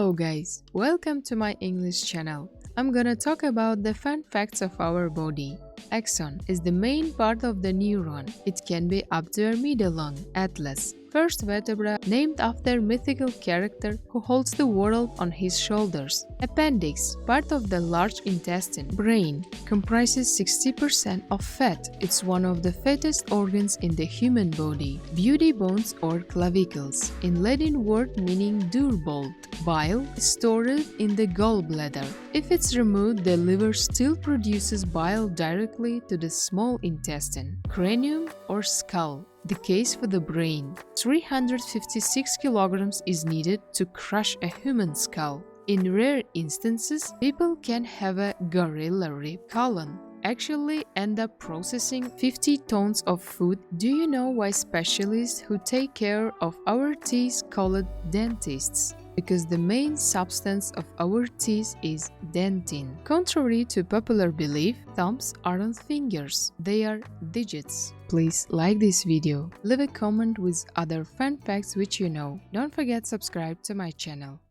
Hello guys, welcome to my English channel. I'm gonna talk about the fun facts of our body. Axon is the main part of the neuron. It can be up to a middle long, atlas, first vertebra named after mythical character who holds the world on his shoulders. Appendix, part of the large intestine. Brain, comprises 60% of fat. It's one of the fattest organs in the human body. Beauty bones or clavicles, in Latin word meaning durbolt. Bile is stored in the gallbladder. If it's removed, the liver still produces bile directly to the small intestine. Cranium or skull. The case for the brain. 356 kilograms is needed to crush a human skull. In rare instances, people can have a gorilla rib colon. Actually end up processing 50 tons of food. Do you know why specialists who take care of our teeth call it dentists? Because the main substance of our teeth is dentin. Contrary to popular belief, thumbs aren't fingers, they are digits. Please like this video, leave a comment with other fun facts which you know. Don't forget subscribe to my channel.